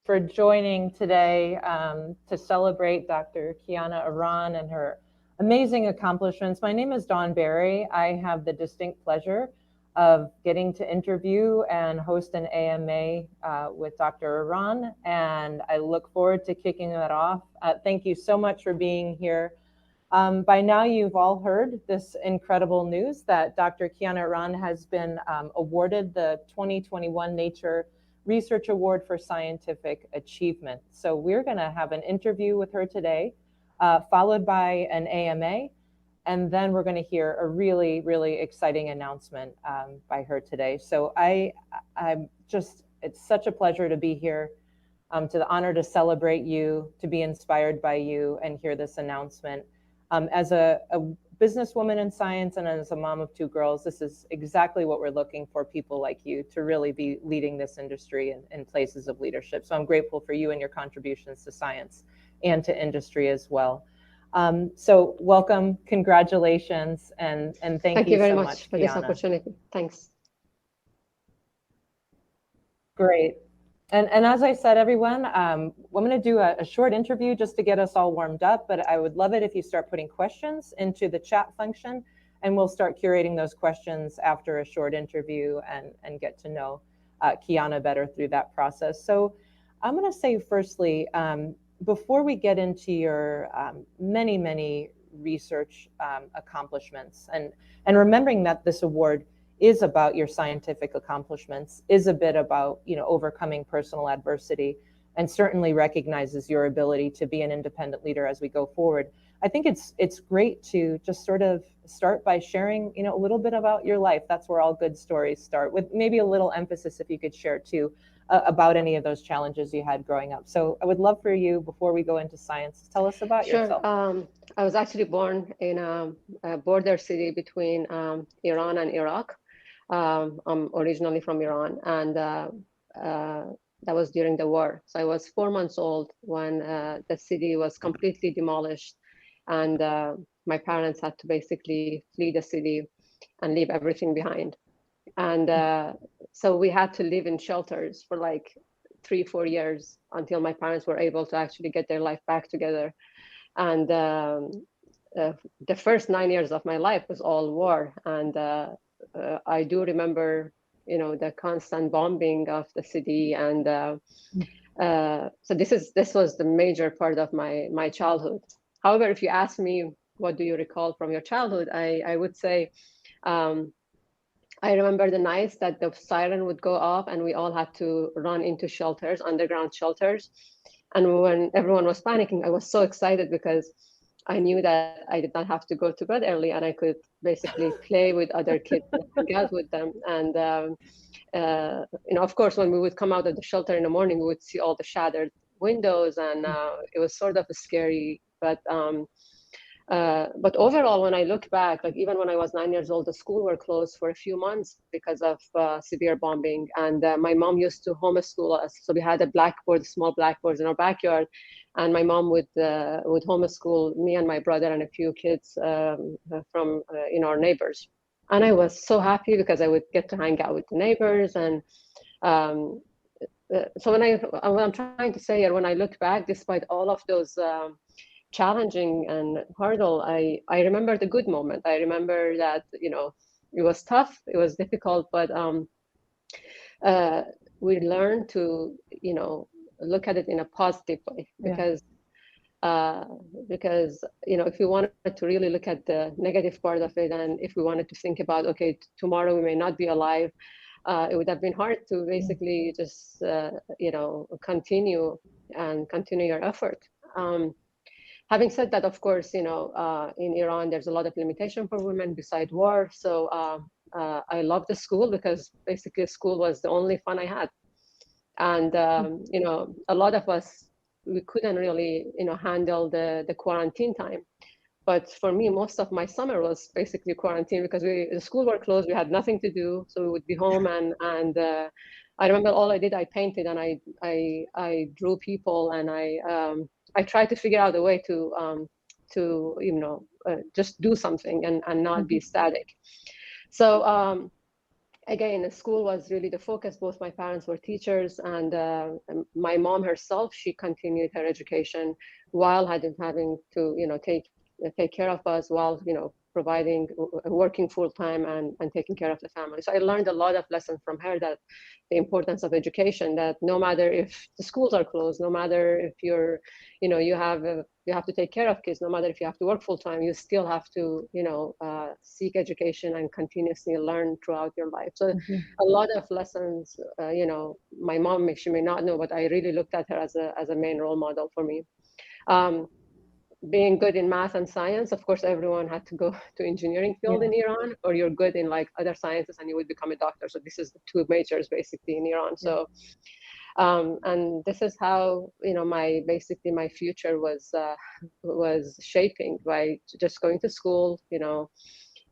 for joining today to celebrate Dr. Kiana Aran and her amazing accomplishments. My name is Dawn Barry. I have the distinct pleasure of getting to interview and host an AMA with Dr. Aran, and I look forward to kicking that off. Thank you so much for being here. By now, you've all heard this incredible news that Dr. Kiana Aran has been awarded the 2021 Nature Research Award for Scientific Achievement. So we're going to have an interview with her today, followed by an AMA, and then we're going to hear a really, really exciting announcement by her today. So I'm just, it's such a pleasure to be here, to the honor to celebrate you, to be inspired by you and hear this announcement. As a businesswoman in science and as a mom of two girls, this is exactly what we're looking for, people like you to really be leading this industry in places of leadership. So I'm grateful for you and your contributions to science and to industry as well. So welcome, congratulations, and thank you very so much for Kiana. this opportunity. Thanks. Great. And as I said, everyone, I'm going to do a short interview just to get us all warmed up, but I would love it if you start putting questions into the chat function, and we'll start curating those questions after a short interview and get to know Kiana better through that process. So I'm going to say firstly, before we get into your many, many research accomplishments, and remembering that this award is about your scientific accomplishments, is a bit about, you know, overcoming personal adversity, and certainly recognizes your ability to be an independent leader as we go forward. I think it's great to just sort of start by sharing, you know, a little bit about your life. That's where all good stories start, with maybe a little emphasis, if you could share too, about any of those challenges you had growing up. So I would love for you, before we go into science, tell us about yourself. I was actually born in a border city between Iran and Iraq. I'm originally from Iran, and that was during the war. So I was 4 months old when the city was completely demolished, and my parents had to basically flee the city and leave everything behind. And so we had to live in shelters for like 3-4 years until my parents were able to actually get their life back together. And the first 9 years of my life was all war, and I do remember, you know, the constant bombing of the city, and so this was the major part of my childhood. However, if you ask me, what do you recall from your childhood, I would say I remember the nights that the siren would go off and we all had to run into shelters, underground shelters. And when everyone was panicking, I was so excited because I knew that I did not have to go to bed early, and I could basically play with other kids and hang out with them. And you know, of course, when we would come out of the shelter in the morning, we would see all the shattered windows, and it was sort of scary. But overall, when I look back, like even when I was 9 years old, the school were closed for a few months because of severe bombing. And my mom used to homeschool us. So we had a blackboard, small blackboards in our backyard. And my mom would homeschool me and my brother and a few kids from you know, our neighbors. And I was so happy because I would get to hang out with the neighbors. And so what I'm trying to say here, when I look back, despite all of those challenging and hurdle, I remember the good moment. I remember that, you know, it was tough, it was difficult, but we learned to, you know, look at it in a positive way, because you know, if we wanted to really look at the negative part of it, and if we wanted to think about, okay, tomorrow we may not be alive, it would have been hard to basically just you know, continue your effort. Having said that, of course, you know, in Iran, there's a lot of limitation for women beside war. So I love the school because basically school was the only fun I had. And, you know, a lot of us, we couldn't really, you know, handle the quarantine time. But for me, most of my summer was basically quarantine because the school were closed. We had nothing to do. So we would be home, and I remember all I did, I painted and I drew people, and I tried to figure out a way to you know, just do something and not be static. So again, the school was really the focus. Both my parents were teachers, and my mom herself, she continued her education while having to, take care of us, while, providing, working full time, and taking care of the family. So I learned a lot of lessons from her, that the importance of education, that no matter if the schools are closed, no matter if you're, you have to take care of kids, no matter if you have to work full time, you still have to, seek education and continuously learn throughout your life. So a lot of lessons, my mom, she may not know, but I really looked at her as a main role model for me. Being good in math and science, of course, everyone had to go to engineering field in Iran, or you're good in like other sciences and you would become a doctor. So this is the two majors basically in Iran. So, and this is how, basically my future was shaping by just going to school,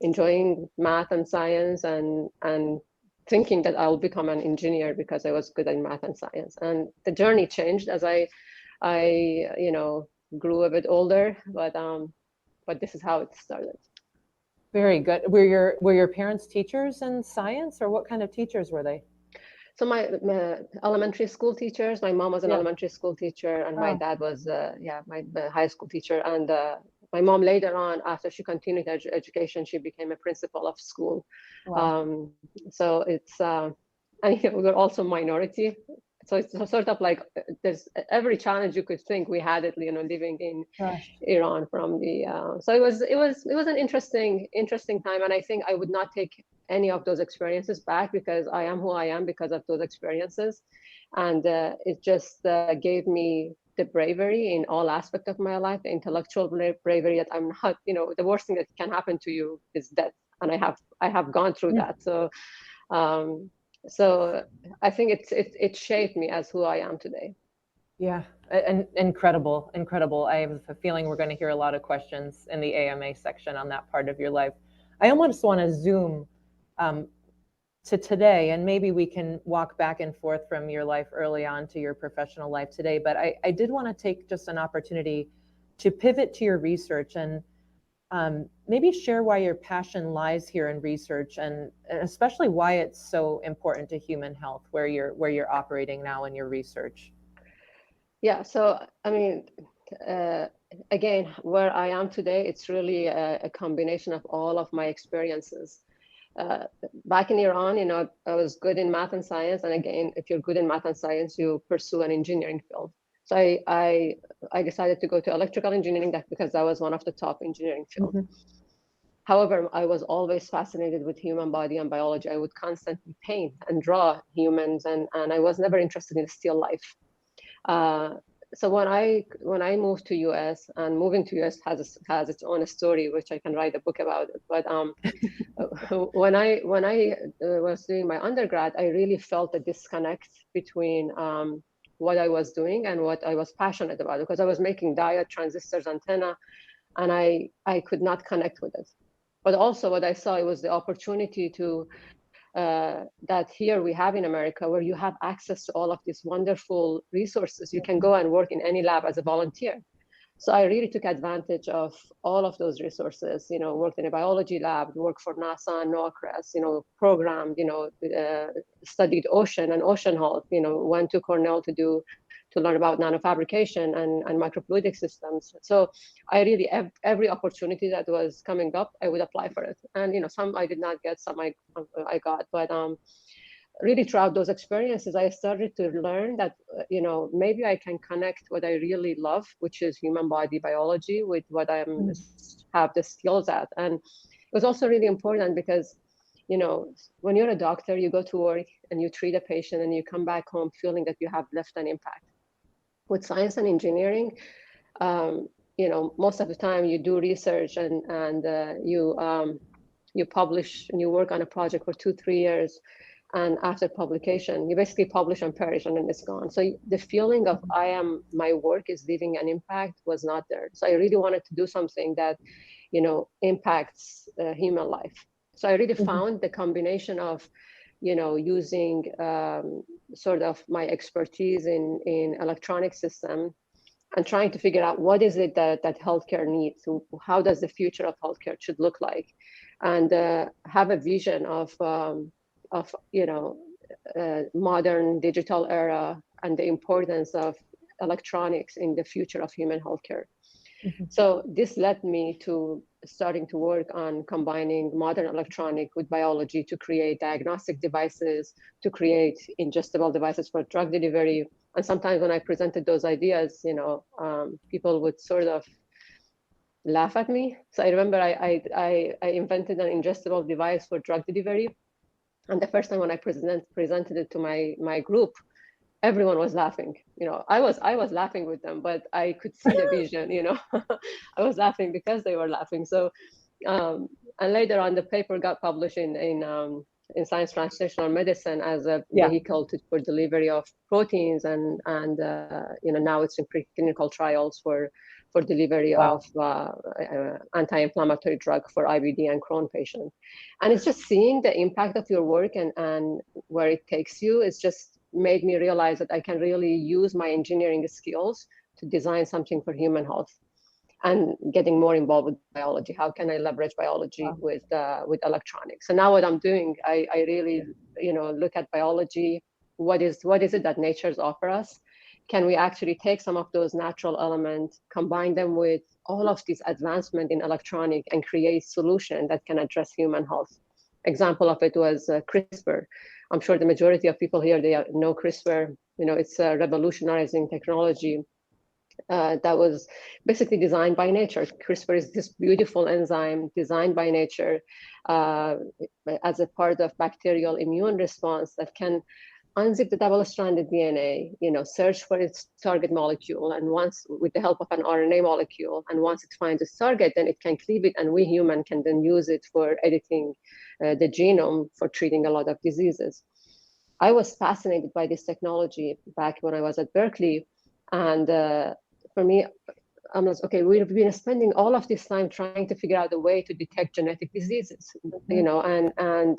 enjoying math and science, and thinking that I'll become an engineer because I was good at math and science. And the journey changed as I grew a bit older, but this is how it started. Very good. Were your parents teachers in science, or what kind of teachers were they? So my elementary school teachers. My mom was an elementary school teacher, and my dad was my high school teacher. And my mom later on, after she continued her education, she became a principal of school. Wow. So it's and we were also minority. So it's sort of like there's every challenge you could think we had it, living in Iran from the. So it was an interesting time, and I think I would not take any of those experiences back, because I am who I am because of those experiences, and it just gave me the bravery in all aspects of my life, the intellectual bravery that I'm not, the worst thing that can happen to you is death, and I have gone through that. So. So I think it shaped me as who I am today. Yeah, and incredible. I have a feeling we're going to hear a lot of questions in the AMA section on that part of your life. I almost want to zoom to today, and maybe we can walk back and forth from your life early on to your professional life today. But I did want to take just an opportunity to pivot to your research, and maybe share why your passion lies here in research, and especially why it's so important to human health, where you're operating now in your research. Yeah, so I mean, again, where I am today, it's really a combination of all of my experiences. Back in Iran, I was good in math and science, and again, if you're good in math and science, you pursue an engineering field. So I decided to go to electrical engineering because that was one of the top engineering fields. However, I was always fascinated with human body and biology. I would constantly paint and draw humans, and I was never interested in still life. So when I moved to US, and moving to US has its own story, which I can write a book about it. But when I was doing my undergrad, I really felt a disconnect between what I was doing and what I was passionate about, because I was making diode, transistors, antenna, and I could not connect with it. But also what I saw, it was the opportunity to that here we have in America, where you have access to all of these wonderful resources. You can go and work in any lab as a volunteer. So I really took advantage of all of those resources, worked in a biology lab, worked for NASA and NOAA, programmed, studied ocean and ocean health, went to Cornell to learn about nanofabrication and microfluidic systems. So I really, every opportunity that was coming up, I would apply for it. And, some I did not get, some I got, but really throughout those experiences, I started to learn that, maybe I can connect what I really love, which is human body biology, with what I have the skills at. And it was also really important because, when you're a doctor, you go to work and you treat a patient and you come back home feeling that you have left an impact. With science and engineering, most of the time you do research and you publish and you work on a project for 2-3 years. And after publication, you basically publish and perish, and then it's gone. So the feeling of my work is leaving an impact was not there. So I really wanted to do something that, impacts human life. So I really found the combination of, using sort of my expertise in electronic system, and trying to figure out what is it that healthcare needs. How does the future of healthcare should look like, and have a vision of of modern digital era and the importance of electronics in the future of human healthcare. Mm-hmm. So this led me to starting to work on combining modern electronic with biology to create diagnostic devices, to create ingestible devices for drug delivery. And sometimes when I presented those ideas, people would sort of laugh at me. So I remember I invented an ingestible device for drug delivery. And the first time when I presented it to my group, everyone was laughing. I was laughing with them, but I could see the vision. I was laughing because they were laughing. So and later on, the paper got published in Science Translational Medicine as a vehicle for delivery of proteins, and now it's in preclinical trials for delivery of anti-inflammatory drug for IBD and Crohn patients. And it's just seeing the impact of your work and where it takes you. It's just made me realize that I can really use my engineering skills to design something for human health, and getting more involved with biology. How can I leverage biology with electronics? So now what I'm doing, I really look at biology. What is it that nature's offer us? Can we actually take some of those natural elements, combine them with all of this advancement in electronic, and create solution that can address human health? Example of it was CRISPR. I'm sure the majority of people here, they know CRISPR. It's a revolutionizing technology that was basically designed by nature. CRISPR is this beautiful enzyme designed by nature as a part of bacterial immune response that can unzip the double-stranded DNA, search for its target molecule, and once, with the help of an RNA molecule, and once it finds its target, then it can cleave it, and we human can then use it for editing the genome for treating a lot of diseases. I was fascinated by this technology back when I was at Berkeley, and for me, I'm like, okay, we've been spending all of this time trying to figure out a way to detect genetic diseases, and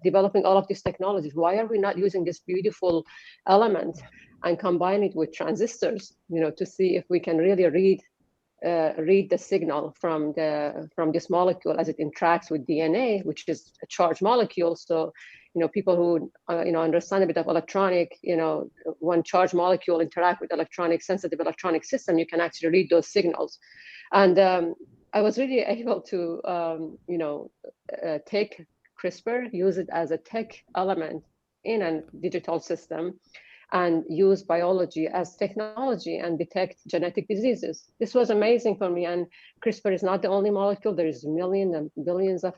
developing all of these technologies. Why are we not using this beautiful element and combine it with transistors, to see if we can really read the signal from this molecule as it interacts with DNA, which is a charged molecule. So, people who understand a bit of electronic, when charged molecule interact with sensitive electronic system, you can actually read those signals. And I was really able to take CRISPR, use it as a tech element in a digital system, and use biology as technology and detect genetic diseases. This was amazing for me. And CRISPR is not the only molecule. There is millions and billions of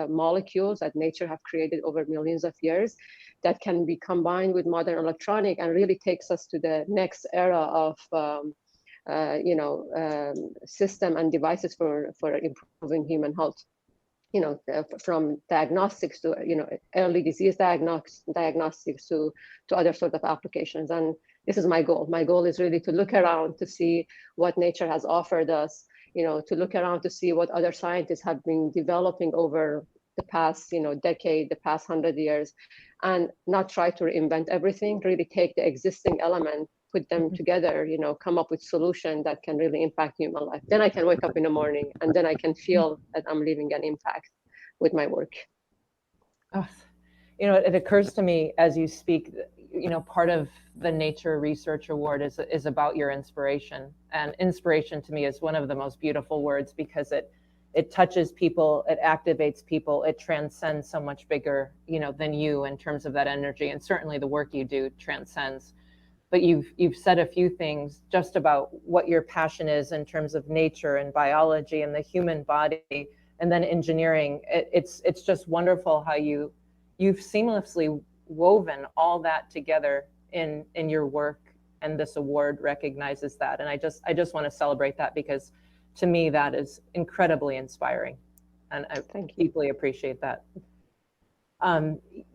molecules that nature have created over millions of years that can be combined with modern electronic, and really takes us to the next era of system and devices for improving human health. From diagnostics to early disease diagnostics to other sort of applications. And this is my goal. My goal is really to look around to see what nature has offered us, to look around to see what other scientists have been developing over the past decade, the past 100 years, and not try to reinvent everything. Really take the existing element, put them together, come up with solution that can really impact human life. Then I can wake up in the morning, and then I can feel that I'm leaving an impact with my work. Oh, it occurs to me as you speak, part of the Nature Research Award is about your inspiration. And inspiration to me is one of the most beautiful words, because it touches people, it activates people, it transcends so much bigger, than you in terms of that energy. And certainly the work you do transcends. But you've said a few things just about what your passion is in terms of nature and biology and the human body, and then engineering. It's just wonderful how you've seamlessly woven all that together in your work, and this award recognizes that. And I just want to celebrate that, because to me that is incredibly inspiring, and I deeply appreciate that.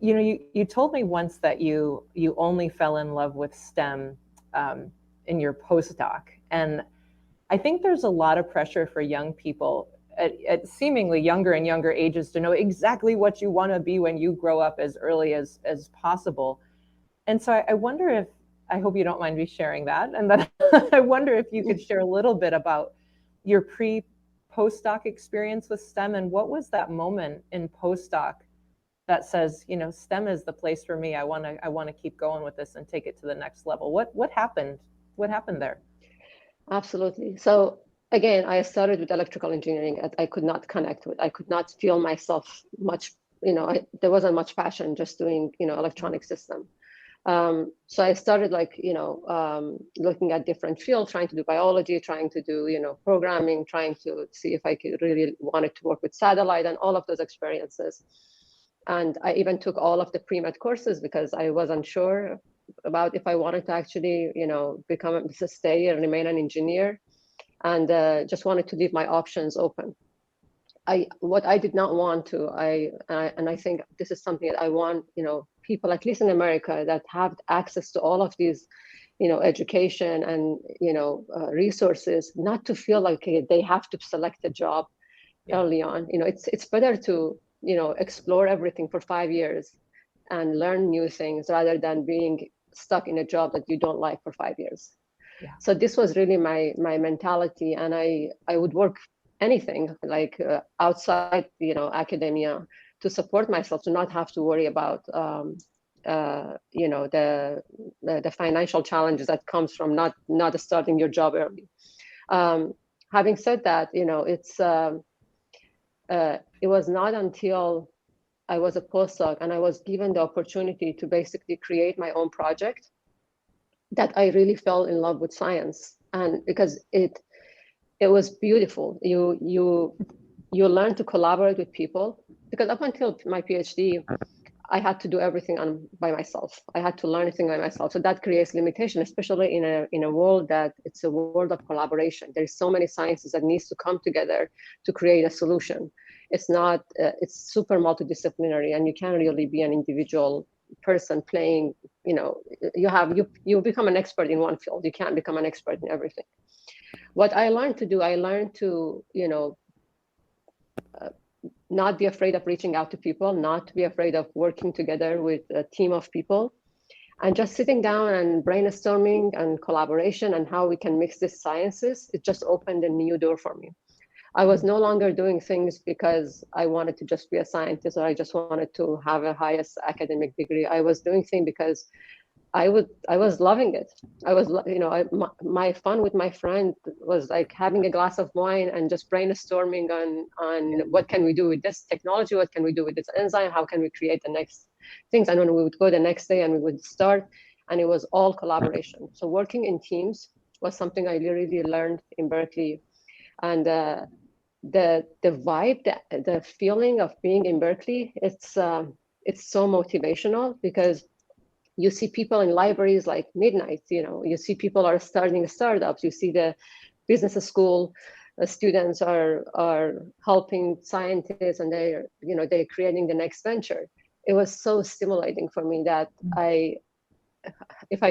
You told me once that you only fell in love with STEM in your postdoc. And I think there's a lot of pressure for young people at seemingly younger and younger ages to know exactly what you want to be when you grow up as early as possible. And so I wonder if, I hope you don't mind me sharing that. And then I wonder if you could share a little bit about your pre-postdoc experience with STEM, and what was that moment in postdoc that says, you know, STEM is the place for me. I want to keep going with this and take it to the next level. What happened? What happened there? Absolutely. So again, I started with electrical engineering. I could not connect with. I could not feel myself much. There wasn't much passion just doing electronic system. So I started looking at different fields, trying to do biology, trying to do programming, trying to see if I could really wanted to work with satellite and all of those experiences. And I even took all of the pre-med courses because I wasn't sure about if I wanted to actually stay and remain an engineer, and just wanted to leave my options open. What I did not want to, and I think this is something that I want, people, at least in America, that have access to all of these, education and, resources, not to feel like they have to select a job early on. It's better to, explore everything for 5 years and learn new things rather than being stuck in a job that you don't like for 5 years. Yeah. So this was really my mentality, and I would work anything like outside academia to support myself, to not have to worry about the financial challenges that comes from not starting your job early. Having said that, it was not until I was a postdoc and I was given the opportunity to basically create my own project that I really fell in love with science. And because it was beautiful. You learn to collaborate with people, because up until my PhD, I had to do everything by myself. I had to learn everything by myself. So that creates limitation, especially in a world that it's a world of collaboration. There's so many sciences that needs to come together to create a solution. It's not, it's super multidisciplinary, and you can't really be an individual person playing, you become an expert in one field. You can't become an expert in everything. What I learned to do, not be afraid of reaching out to people, not be afraid of working together with a team of people, and just sitting down and brainstorming and collaboration and how we can mix these sciences. It just opened a new door for me. I was no longer doing things because I wanted to just be a scientist, or I just wanted to have a highest academic degree. I was doing things because I was loving it. I was, my fun with my friend was like having a glass of wine and just brainstorming on what can we do with this technology, what can we do with this enzyme, how can we create the next things. And then we would go the next day and we would start, and it was all collaboration. So working in teams was something I really learned in Berkeley, and the vibe, the feeling of being in Berkeley, it's so motivational, because you see people in libraries like midnight, you see people are starting startups, you see the business school students are helping scientists, and they're creating the next venture. It was so stimulating for me that if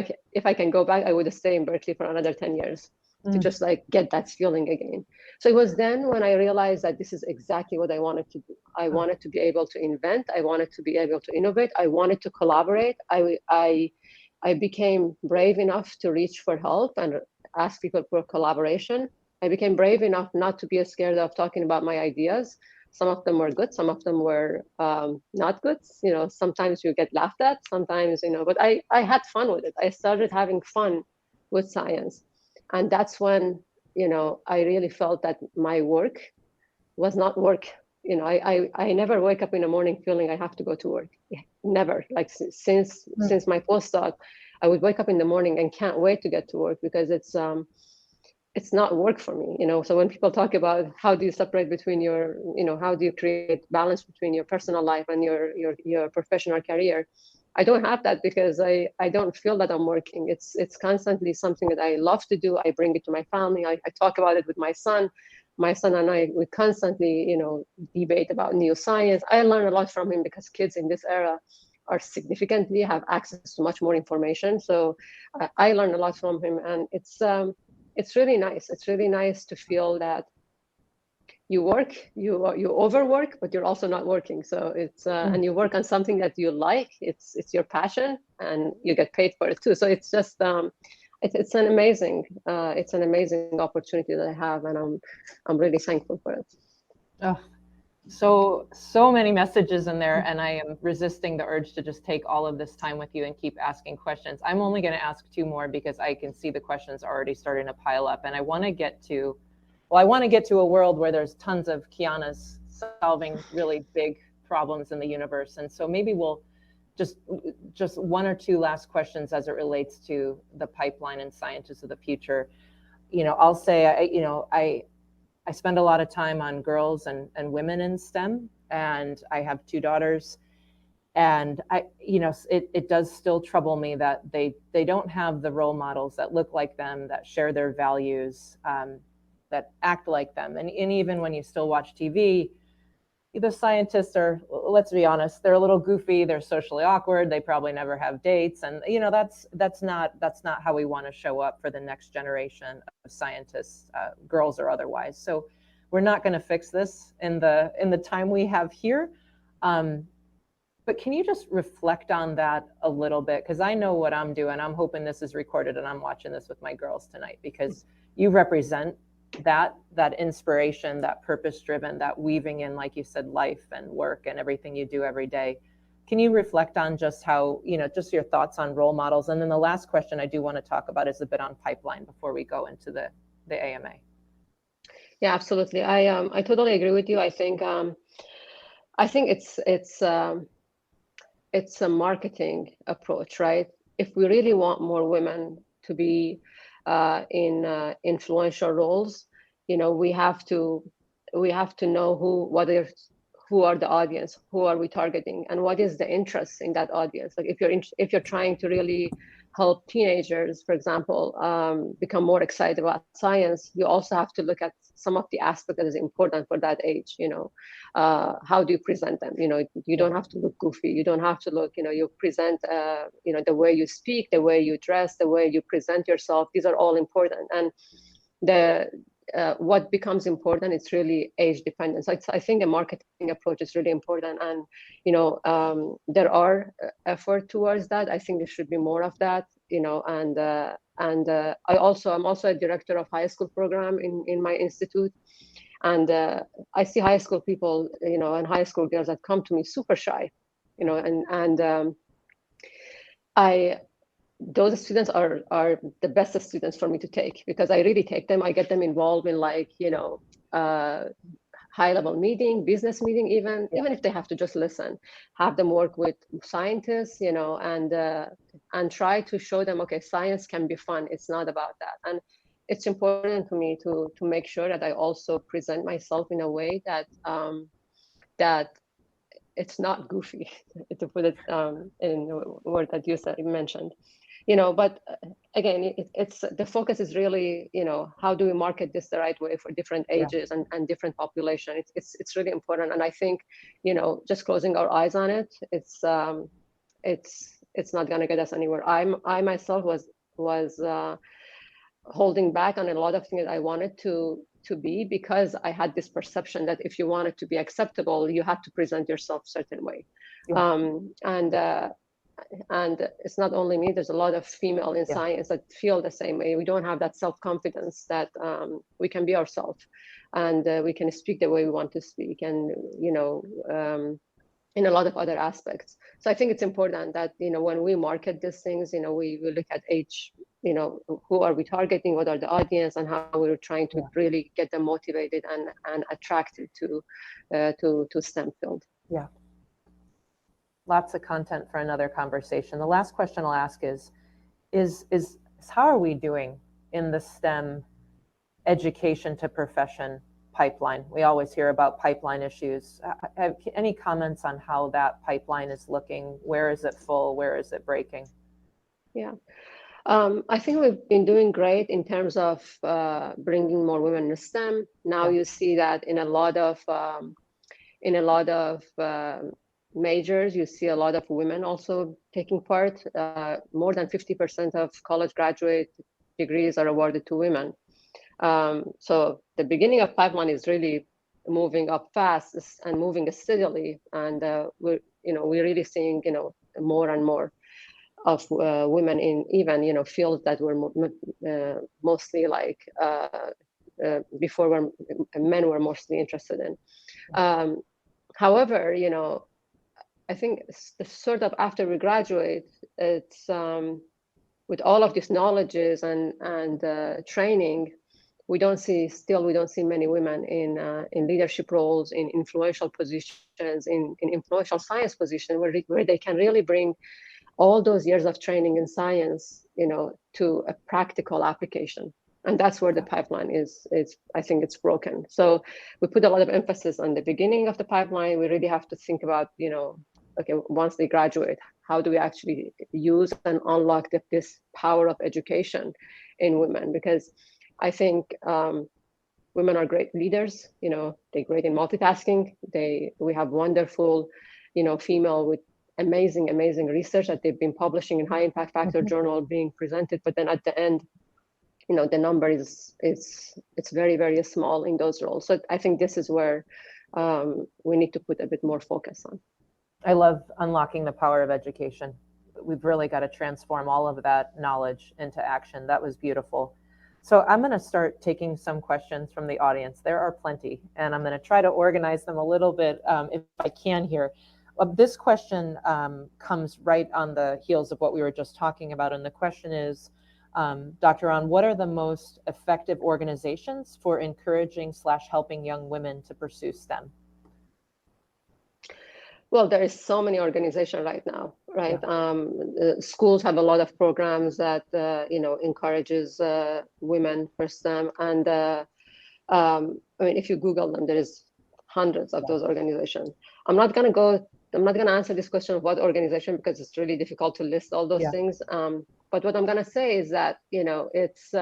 I can go back, I would stay in Berkeley for another 10 years to just get that feeling again. So it was then when I realized that this is exactly what I wanted to do. I wanted to be able to invent. I wanted to be able to innovate. I wanted to collaborate. I became brave enough to reach for help and ask people for collaboration. I became brave enough not to be scared of talking about my ideas. Some of them were good. Some of them were not good. Sometimes you get laughed at, sometimes, but I had fun with it. I started having fun with science. And that's when, I really felt that my work was not work. I never wake up in the morning feeling I have to go to work. Never. Like since my postdoc, I would wake up in the morning and can't wait to get to work, because it's not work for me. So when people talk about how do you separate between your, how do you create balance between your personal life and your professional career, I don't have that, because I don't feel that I'm working. It's constantly something that I love to do. I bring it to my family. I talk about it with my son. My son and I, we constantly, debate about new science. I learn a lot from him, because kids in this era are significantly have access to much more information. So I learn a lot from him, and it's really nice. It's really nice to feel that you work, you overwork, but you're also not working. So it's and you work on something that you like. It's your passion, and you get paid for it too. So it's just it's an amazing opportunity that I have, and I'm really thankful for it. Oh, So many messages in there, and I am resisting the urge to just take all of this time with you and keep asking questions. I'm only going to ask two more because I can see the questions already starting to pile up, and I want to get to, well, I want to get to a world where there's tons of Kianas solving really big problems in the universe. And so maybe we'll just one or two last questions as it relates to the pipeline and scientists of the future. I'll say, I spend a lot of time on girls and women in STEM, and I have two daughters. And it does still trouble me that they don't have the role models that look like them, that share their values, that act like them. And even when you still watch TV, the scientists are, let's be honest, they're a little goofy, they're socially awkward, they probably never have dates, and that's not how we want to show up for the next generation of scientists, girls or otherwise. So we're not going to fix this in the time we have here, but can you just reflect on that a little bit? Because I know what I'm doing. I'm hoping this is recorded and I'm watching this with my girls tonight, because you represent that inspiration, that purpose driven, that weaving in, like you said, life and work and everything you do every day. Can you reflect on just how, just your thoughts on role models? And then the last question I do want to talk about is a bit on pipeline before we go into the AMA. Yeah, absolutely. I totally agree with you. I think it's a marketing approach, right? If we really want more women to be in influential roles, we have to know who are the audience, who are we targeting, and what is the interest in that audience. Like if you're trying to really help teenagers, for example, become more excited about science, you also have to look at some of the aspects that is important for that age. How do you present them? You don't have to look goofy. You don't have to look, you present, the way you speak, the way you dress, the way you present yourself. These are all important. And what becomes important is really age dependent. So I think the marketing approach is really important, and there are effort towards that. I think there should be more of that. And I'm also a director of high school program in my institute, and I see high school people, and high school girls that come to me super shy, and those students are the best students for me to take, because I really take them. I get them involved in high level meeting, business meeting, even if they have to just listen, have them work with scientists, and try to show them, okay, science can be fun. It's not about that. And it's important for me to make sure that I also present myself in a way that that it's not goofy, to put it in a word that you mentioned. But again, it's the focus is really, how do we market this the right way for different ages and different population? It's really important. And I think, just closing our eyes on it, it's not going to get us anywhere. I myself was holding back on a lot of things that I wanted to be, because I had this perception that if you wanted to be acceptable, you had to present yourself a certain way. And it's not only me, there's a lot of female in science that feel the same way. We don't have that self-confidence that we can be ourselves, and we can speak the way we want to speak, and in a lot of other aspects. So I think it's important that when we market these things, we look at age, who are we targeting, what are the audience, and how we're trying to really get them motivated and attracted to STEM field. Yeah. Lots of content for another conversation. The last question I'll ask is how are we doing in the STEM education to profession pipeline? We always hear about pipeline issues. Have any comments on how that pipeline is looking? Where is it full? Where is it breaking? Yeah. I think we've been doing great in terms of bringing more women in STEM. Now you see that in a lot of majors, you see a lot of women also taking part. More than 50% of college graduate degrees are awarded to women. So the beginning of pipeline is really moving up fast and moving steadily, and we're really seeing more and more of women in even fields that were mostly before, where men were mostly interested in. However, I think the sort of after we graduate, it's with all of these knowledges and training, we don't see many women in leadership roles, in influential positions, in influential science positions, where they can really bring all those years of training in science, to a practical application. And that's where the pipeline is. I think it's broken. So we put a lot of emphasis on the beginning of the pipeline. We really have to think about, okay, once they graduate, how do we actually use and unlock this power of education in women? Because I think women are great leaders. They're great in multitasking. We have wonderful, female with amazing research that they've been publishing in high impact factor journal being presented. But then at the end, the number is it's very, very small in those roles. So I think this is where we need to put a bit more focus on. I love unlocking the power of education. We've really got to transform all of that knowledge into action. That was beautiful. So I'm going to start taking some questions from the audience. There are plenty, and I'm going to try to organize them a little bit if I can here. This question comes right on the heels of what we were just talking about. And the question is, Dr. Aran, what are the most effective organizations for encouraging / helping young women to pursue STEM? Well, there is so many organizations right now, right? Yeah. Schools have a lot of programs that, encourages women for STEM. And if you Google them, there is hundreds of those organizations. I'm not going to answer this question of what organization, because it's really difficult to list all those things. But what I'm going to say is that, it's,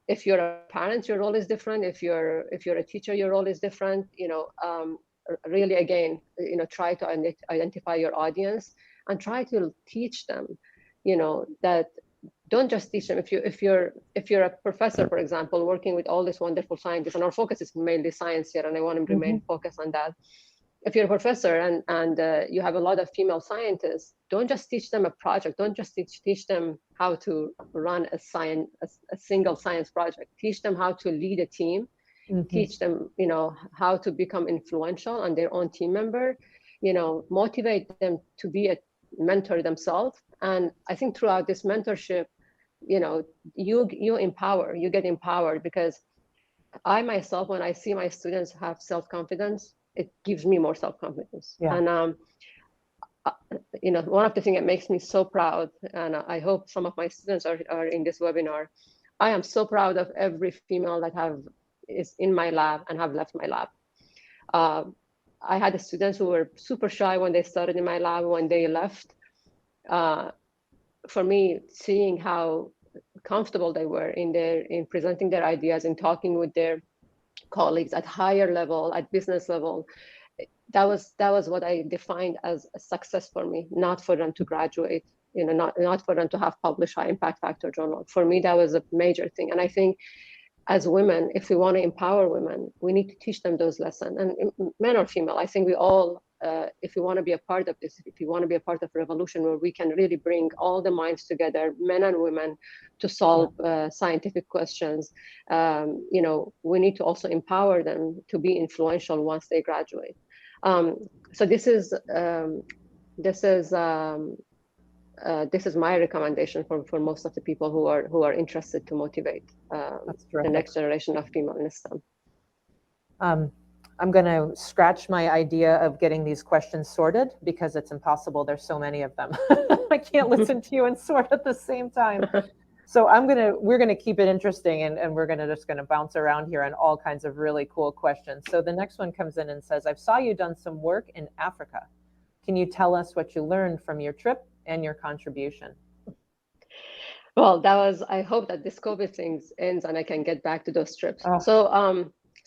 if you're a parent, your role is different. If you're a teacher, your role is different. Really, again, try to identify your audience and try to teach them, that don't just teach them. If you're a professor, for example, working with all these wonderful scientists, and our focus is mainly science here, and I want to remain focused on that. If you're a professor and you have a lot of female scientists, don't just teach them a project. Don't just teach them how to run a single science project. Teach them how to lead a team. Teach them, how to become influential on their own team member. Motivate them to be a mentor themselves. And I think throughout this mentorship, you get empowered, because I myself, when I see my students have self-confidence, it gives me more self-confidence. Yeah. And one of the things that makes me so proud, and I hope some of my students are in this webinar, I am so proud of every female that is in my lab and have left my lab. I had students who were super shy when they started in my lab. When they left, for me, seeing how comfortable they were in presenting their ideas and talking with their colleagues at higher level, at business level, that was what I defined as a success for me. Not for them to graduate, not for them to have published high impact factor journal. For me, that was a major thing. And I think, as women, if we want to empower women, we need to teach them those lessons. And men or female, I think we all, if we want to be a part of this, if we want to be a part of a revolution where we can really bring all the minds together, men and women, to solve scientific questions, we need to also empower them to be influential once they graduate. So this is my recommendation for most of the people who are interested to motivate the next generation of female in STEM. I'm going to scratch my idea of getting these questions sorted, because it's impossible. There's so many of them. I can't listen to you and sort at the same time. So we're going to keep it interesting, and we're just going to bounce around here on all kinds of really cool questions. So the next one comes in and says, "I've saw you done some work in Africa. Can you tell us what you learned from your trip and your contribution?" Well, I hope that this COVID thing ends and I can get back to those trips. Oh.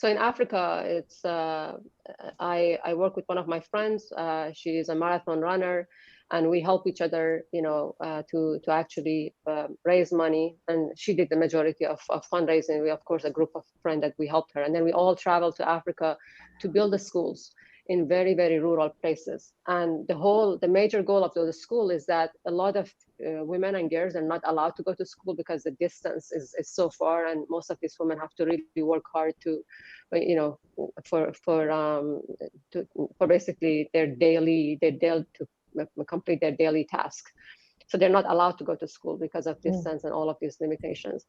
So in Africa, it's I work with one of my friends. She is a marathon runner, and we help each other, to actually raise money. And she did the majority of fundraising. We, of course, a group of friends that we helped her, and then we all traveled to Africa to build the schools in very, very rural places. And the major goal of the school is that a lot of women and girls are not allowed to go to school because the distance is so far, and most of these women have to really work hard to, for basically to complete their daily task. So they're not allowed to go to school because of distance and all of these limitations.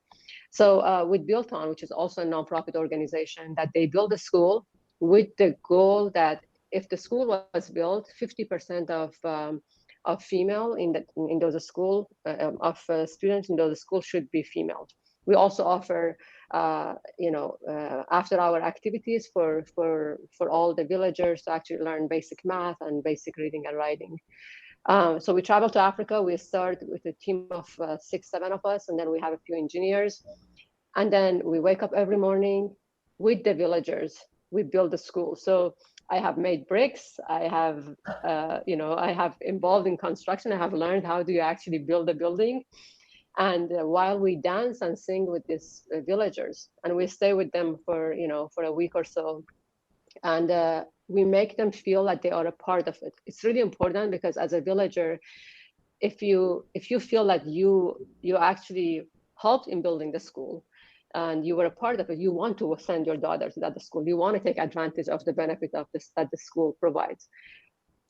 So with Built On, which is also a nonprofit organization, that they build a school with the goal that if the school was built, 50% of female in those school students in those schools should be female. We also offer after-hour activities for all the villagers to actually learn basic math and basic reading and writing. So we travel to Africa. We start with a team of 6-7 of us, and then we have a few engineers. And then we wake up every morning with the villagers. We build the school. So I have made bricks. I have, I have involved in construction. I have learned how do you actually build a building. And while we dance and sing with these villagers, and we stay with them for a week or so, and we make them feel that they are a part of it. It's really important because as a villager, if you feel that you actually helped in building the school and you were a part of it, you want to send your daughter to that school. You want to take advantage of the benefit of this that the school provides.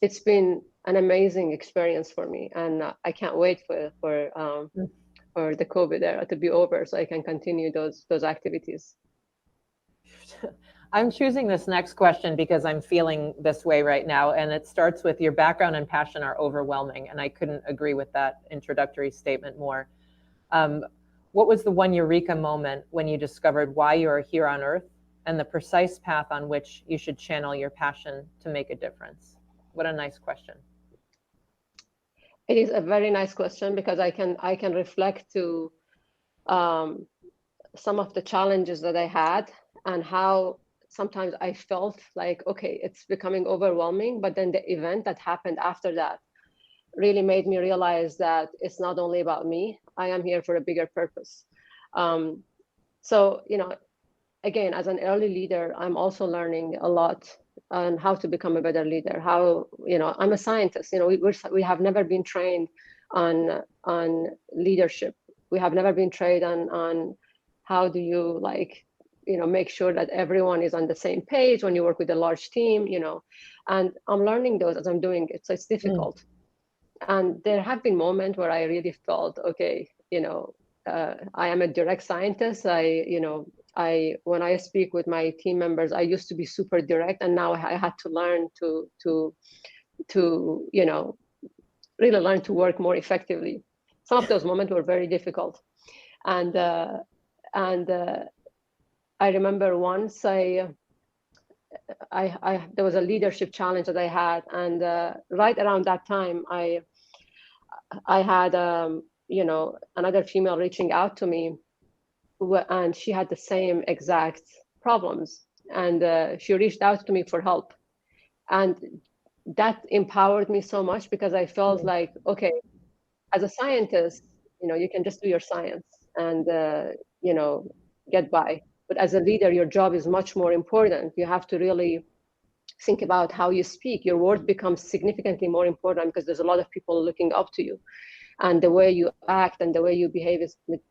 It's been an amazing experience for me, and I can't wait for the COVID era to be over so I can continue those activities. I'm choosing this next question because I'm feeling this way right now. And it starts with your background and passion are overwhelming. And I couldn't agree with that introductory statement more. What was the one Eureka moment when you discovered why you are here on Earth and the precise path on which you should channel your passion to make a difference? What a nice question. It is a very nice question because I can reflect to some of the challenges that I had and how sometimes I felt like, okay, it's becoming overwhelming, but then the event that happened after that really made me realize that it's not only about me. I am here for a bigger purpose. So, again, as an early leader, I'm also learning a lot on how to become a better leader. How, I'm a scientist. We have never been trained on leadership. We have never been trained on how do you make sure that everyone is on the same page when you work with a large team, and I'm learning those as I'm doing it. So it's difficult. And there have been moments where I really felt, okay, I am a direct scientist. When I speak with my team members, I used to be super direct, and now I had to learn to really learn to work more effectively. Some of those moments were very difficult. And I remember once there was a leadership challenge that I had, and right around that time, I had another female reaching out to me, and she had the same exact problems, and she reached out to me for help, and that empowered me so much because I felt like, okay, as a scientist, you can just do your science and get by. But as a leader, your job is much more important. You have to really think about how you speak. Your word becomes significantly more important because there's a lot of people looking up to you. And the way you act and the way you behave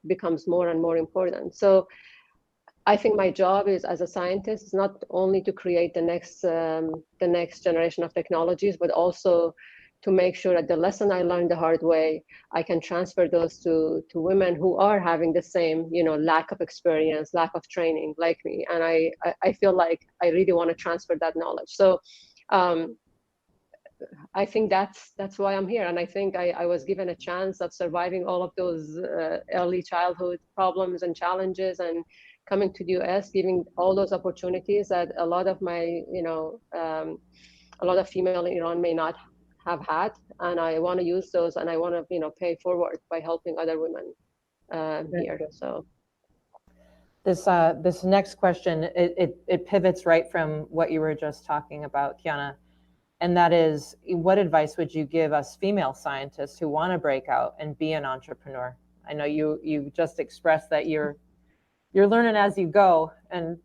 becomes more and more important. So I think my job is, as a scientist, is not only to create the next generation of technologies, but also to make sure that the lesson I learned the hard way, I can transfer those to women who are having the same, lack of experience, lack of training like me. And I feel like I really want to transfer that knowledge. So I think that's why I'm here. And I think I was given a chance of surviving all of those early childhood problems and challenges, and coming to the US, giving all those opportunities that a lot of my, a lot of female in Iran may not have had, and I want to use those, and I want to pay forward by helping other women here. So this next question, it pivots right from what you were just talking about, Kiana, and that is, what advice would you give us female scientists who want to break out and be an entrepreneur? I know you just expressed that you're learning as you go, and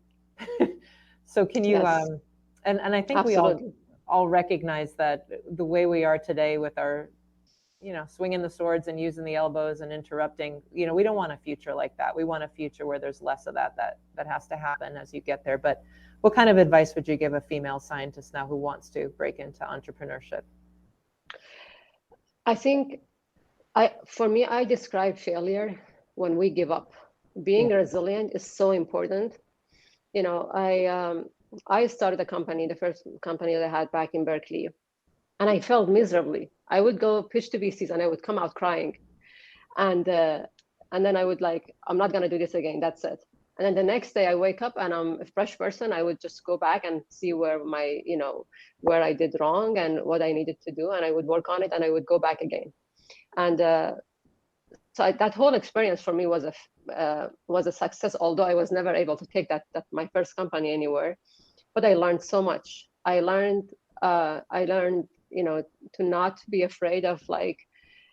so can you? Yes. And I think Absolutely. all recognize that the way we are today with our, swinging the swords and using the elbows and interrupting, we don't want a future like that. We want a future where there's less of that has to happen as you get there. But what kind of advice would you give a female scientist now who wants to break into entrepreneurship? I think for me, I describe failure when we give up. Being resilient is so important. I started a company, the first company that I had back in Berkeley, and I failed miserably. I would go pitch to VCs and I would come out crying. And then I would I'm not going to do this again. That's it. And then the next day I wake up and I'm a fresh person. I would just go back and see where where I did wrong and what I needed to do. And I would work on it and I would go back again. And so that whole experience for me was a success, although I was never able to take that my first company anywhere. But I learned so much. I learned to not be afraid of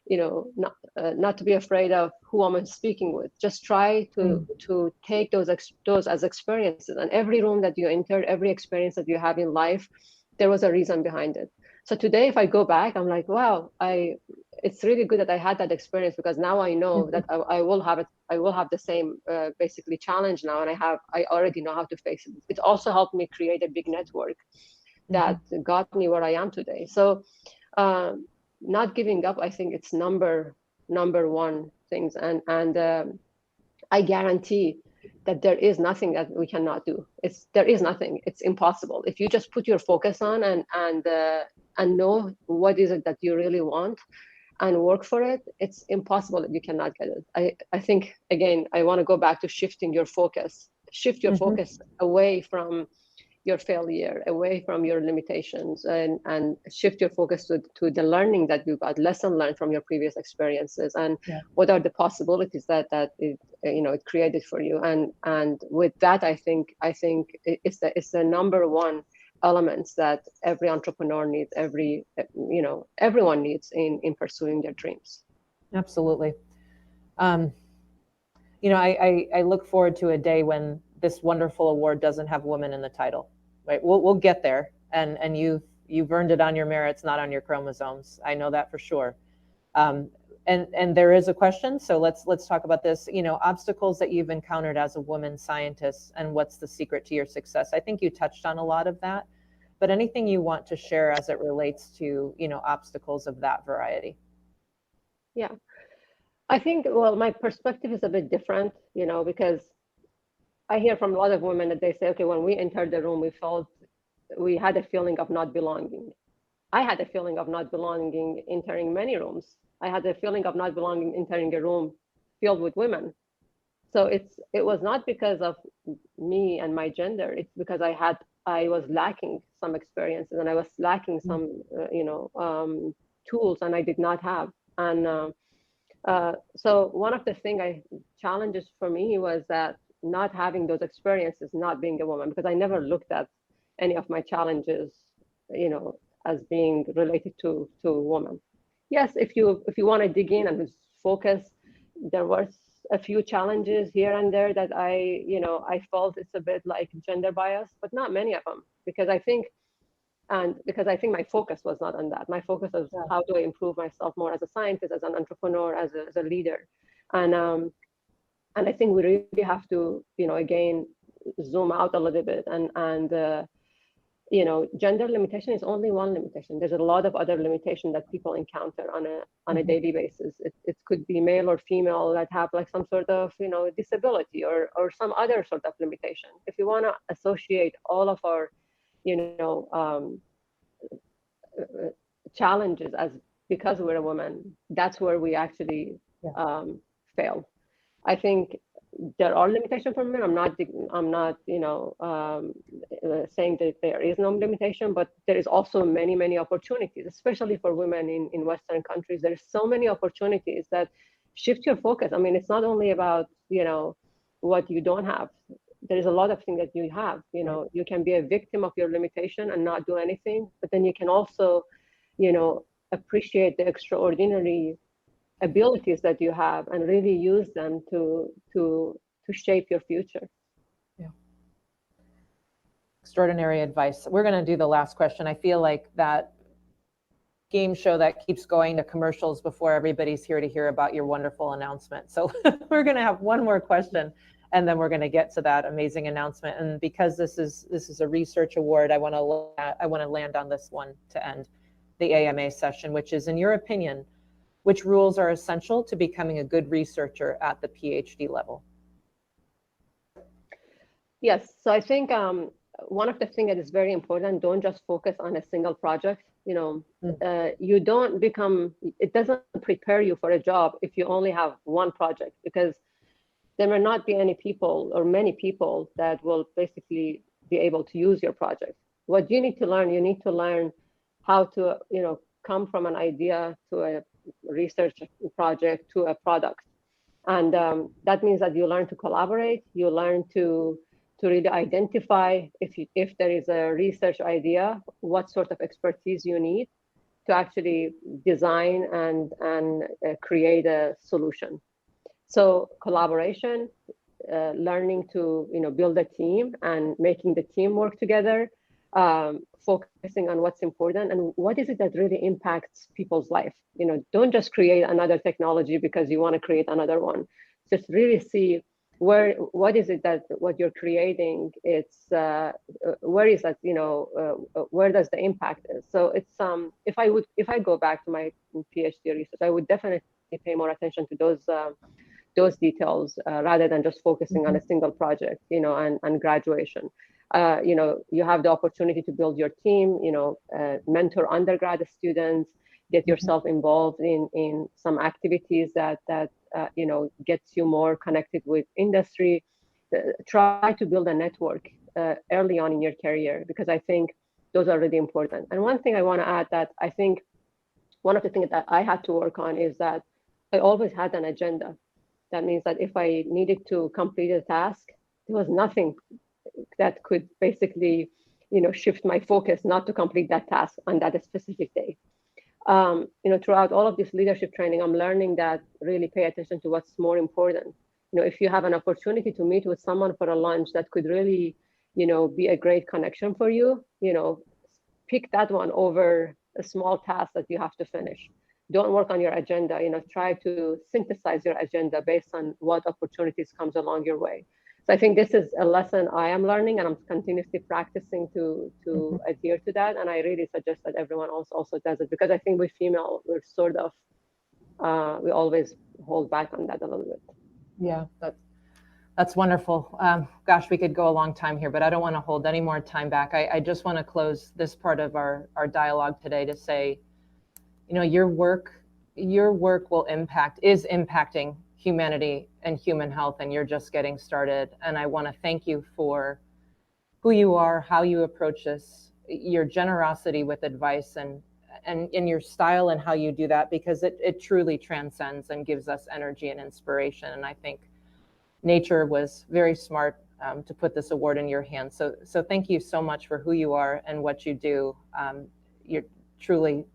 not to be afraid of who I'm speaking with. Just try to take those as experiences. And every room that you enter, every experience that you have in life, there was a reason behind it. So today, if I go back, I'm like, wow, it's really good that I had that experience, because now I know that I will have it. I will have the same basically challenge now, and I already know how to face it. It also helped me create a big network that got me where I am today. So not giving up, I think it's number one things, and I guarantee that there is nothing that we cannot do. There is nothing. It's impossible. If you just put your focus on and know what is it that you really want and work for it, it's impossible that you cannot get it. I think, again, I want to go back to shifting your focus. Shift your focus away from your failure, away from your limitations, and shift your focus to the learning that you got, lesson learned from your previous experiences, and what are the possibilities that it created for you. And with that, I think it's the number one elements that every entrepreneur needs, everyone needs in pursuing their dreams. Absolutely. I look forward to a day when this wonderful award doesn't have women in the title, right? We'll get there, and you've earned it on your merits, not on your chromosomes. I know that for sure. And there is a question, so let's talk about this. Obstacles that you've encountered as a woman scientist, and what's the secret to your success? I think you touched on a lot of that, but anything you want to share as it relates to obstacles of that variety? Yeah, I think, well, my perspective is a bit different, because I hear from a lot of women that they say, okay, when we entered the room, we had a feeling of not belonging. I had a feeling of not belonging entering many rooms. I had a feeling of not belonging entering a room filled with women. So it was not because of me and my gender. It's because I was lacking some experiences, and I was lacking some tools, and I did not have. And so one of the challenges for me was that not having those experiences, not being a woman, because I never looked at any of my challenges, as being related to a woman. Yes, if you want to dig in and focus, there was a few challenges here and there that I felt it's a bit like gender bias, but not many of them, because I think my focus was not on that. My focus was how do I improve myself more as a scientist, as an entrepreneur, as a leader, and I think we really have to again zoom out a little bit, and gender limitation is only one limitation. There's a lot of other limitations that people encounter on a daily basis. It could be male or female that have like some sort of disability or some other sort of limitation. If you want to associate all of our challenges as because we're a woman, that's where we actually fail. I think there are limitations for men. I'm not saying that there is no limitation, but there is also many opportunities, especially for women in Western countries. There's so many opportunities that shift your focus. I mean, it's not only about what you don't have. There is a lot of things that you have. You can be a victim of your limitation and not do anything, but then you can also appreciate the extraordinary abilities that you have and really use them to shape your future. Yeah. Extraordinary advice. We're going to do the last question. I feel like that game show that keeps going to commercials before everybody's here to hear about your wonderful announcement. So we're going to have one more question, and then we're going to get to that amazing announcement. And because this is a research award, I want to land on this one to end the AMA session, which is, in your opinion, which rules are essential to becoming a good researcher at the PhD level? Yes, so I think one of the things that is very important, don't just focus on a single project. You know, you don't become, it doesn't prepare you for a job if you only have one project, because there may not be any people or many people that will basically be able to use your project. What you need to learn how to, you know, come from an idea to a research project to a product. And that means that you learn to collaborate, you learn to really identify if there is a research idea, what sort of expertise you need to actually design and create a solution. So collaboration, learning to, you know, build a team and making the team work together, focusing on what's important and what is it that really impacts people's life. You know, don't just create another technology because you want to create another one. Just really see what is it that what you're creating, it's where is that, you know, where does the impact is. So it's if I go back to my PhD research, I would definitely pay more attention to those details rather than just focusing on a single project, you know, and graduation. You know, you have the opportunity to build your team, you know, mentor undergrad students, get yourself involved in some activities that you know, gets you more connected with industry. Try to build a network early on in your career, because I think those are really important. And one thing I want to add, that I think one of the things that I had to work on is that I always had an agenda. That means that if I needed to complete a task, there was nothing that could basically, you know, shift my focus not to complete that task on that specific day. You know, throughout all of this leadership training, I'm learning that really pay attention to what's more important. You know, if you have an opportunity to meet with someone for a lunch that could really, you know, be a great connection for you, you know, pick that one over a small task that you have to finish. Don't work on your agenda, you know, try to synthesize your agenda based on what opportunities comes along your way. So I think this is a lesson I am learning, and I'm continuously practicing to adhere to that. And I really suggest that everyone else also does it, because I think with female, we're sort of, we always hold back on that a little bit. Yeah, that's wonderful. Gosh, we could go a long time here, but I don't want to hold any more time back. I just want to close this part of our dialogue today to say, you know, your work is impacting humanity and human health, and you're just getting started. And I want to thank you for who you are, how you approach this, your generosity with advice, and in your style and how you do that, because it truly transcends and gives us energy and inspiration. And I think nature was very smart to put this award in your hands. So thank you so much for who you are and what you do. You're truly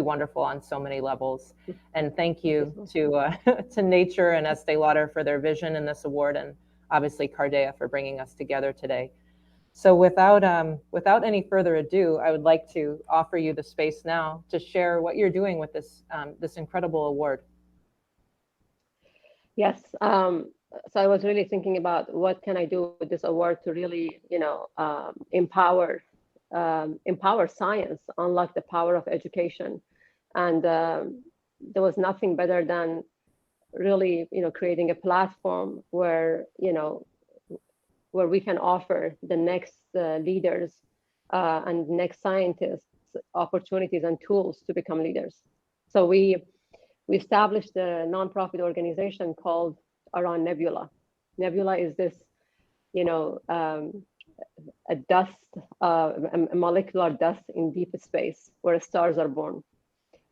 wonderful on so many levels. And thank you to Nature and Estee Lauder for their vision in this award, and obviously Cardea for bringing us together today. So without any further ado, I would like to offer you the space now to share what you're doing with this incredible award. Yes. So I was really thinking about what can I do with this award to really, you know, empower science, unlock the power of education. And there was nothing better than really, you know, creating a platform where, you know, where we can offer the next leaders and next scientists opportunities and tools to become leaders. So we established a nonprofit organization called Aran Nebula. Nebula is this, you know, a dust, a molecular dust in deep space where stars are born.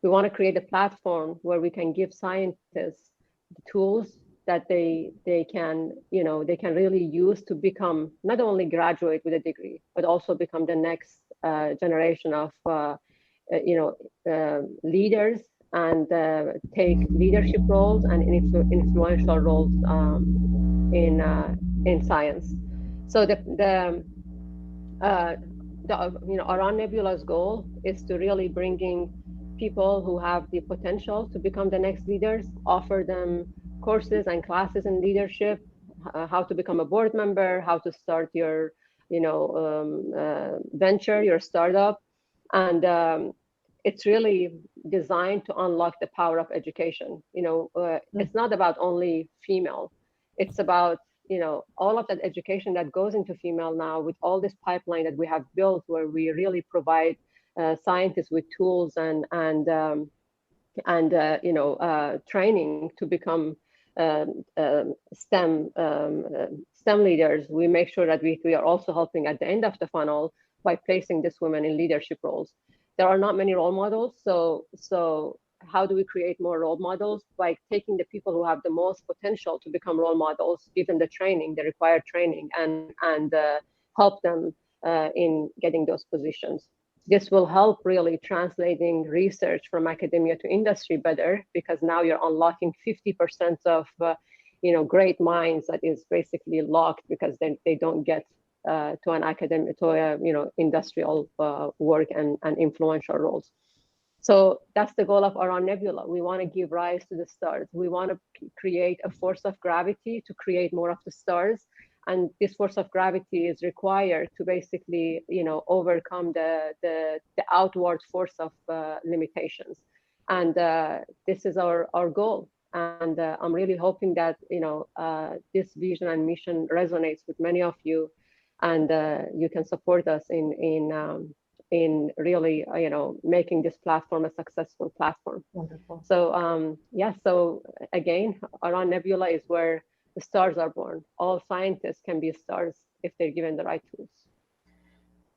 We want to create a platform where we can give scientists the tools that they can, you know, they can really use to become not only graduate with a degree, but also become the next generation of, you know, leaders, and take leadership roles and influential roles in science. So Aran Nebula's goal is to really bringing people who have the potential to become the next leaders, offer them courses and classes in leadership, how to become a board member, how to start your, venture, your startup, and it's really designed to unlock the power of education. It's not about only female; it's about all of that education that goes into female now, with all this pipeline that we have built, where we really provide scientists with tools and training to become STEM leaders. We make sure that we are also helping at the end of the funnel by placing these women in leadership roles. There are not many role models, so how do we create more role models? By taking the people who have the most potential to become role models, give them the training, the required training, and help them in getting those positions. This will help really translating research from academia to industry better, because now you're unlocking 50% of great minds that is basically locked because they don't get to an academic, to a industrial work and influential roles. So that's the goal of Aran Nebula. We want to give rise to the stars. We want to create a force of gravity to create more of the stars. And this force of gravity is required to basically, overcome the outward force of limitations. And this is our goal. And I'm really hoping that, this vision and mission resonates with many of you, and you can support us in really, making this platform a successful platform. Wonderful. So so again, Aran Nebula is where the stars are born. All scientists can be stars if they're given the right tools.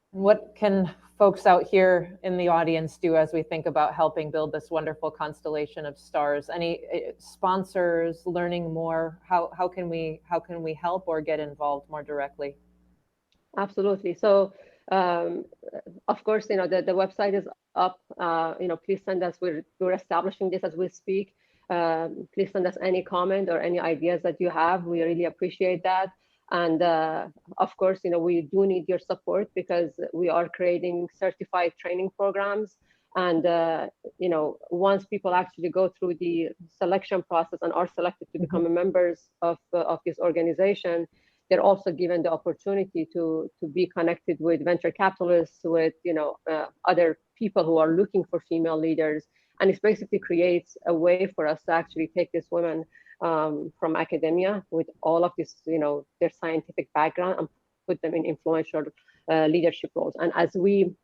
What can folks out here in the audience do as we think about helping build this wonderful constellation of stars? Any sponsors, learning more? How can we help or get involved more directly? Absolutely. So of course, the website is up. Please send us. We're establishing this as we speak. Please send us any comment or any ideas that you have. We really appreciate that. And of course, we do need your support, because we are creating certified training programs. And once people actually go through the selection process and are selected to become members of this organization, they're also given the opportunity to be connected with venture capitalists, with other people who are looking for female leaders. And it basically creates a way for us to actually take these women from academia with all of this, their scientific background, and put them in influential leadership roles. And as we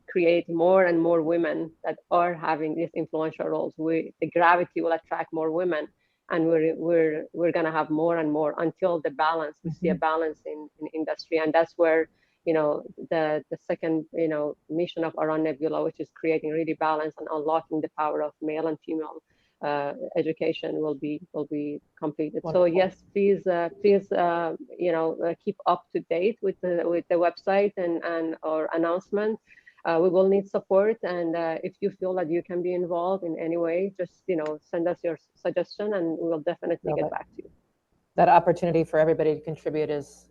create more and more women that are having these influential roles, the gravity will attract more women, and we're gonna have more and more until the balance. We see a balance in industry, and that's where the second mission of Aran Nebula, which is creating really balance and unlocking the power of male and female education, will be completed. Wonderful. So yes, please keep up to date with the website and our announcement. We will need support, and if you feel that you can be involved in any way, just send us your suggestion, and we will definitely get back to you. That opportunity for everybody to contribute is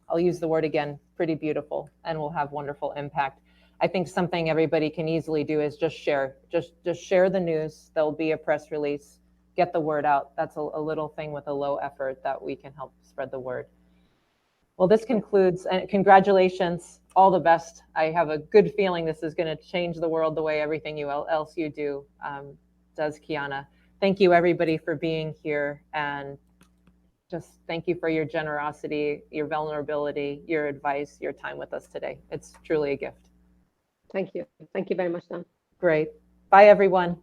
I'll use the word again, pretty beautiful, and will have wonderful impact. I think something everybody can easily do is just share the news. There'll be a press release, get the word out. That's a little thing with a low effort that we can help spread the word. Well, this concludes, and congratulations, all the best. I have a good feeling this is going to change the world the way everything else you do does, Kiana. Thank you, everybody, for being here, and just thank you for your generosity, your vulnerability, your advice, your time with us today. It's truly a gift. Thank you. Thank you very much, Don. Great. Bye, everyone.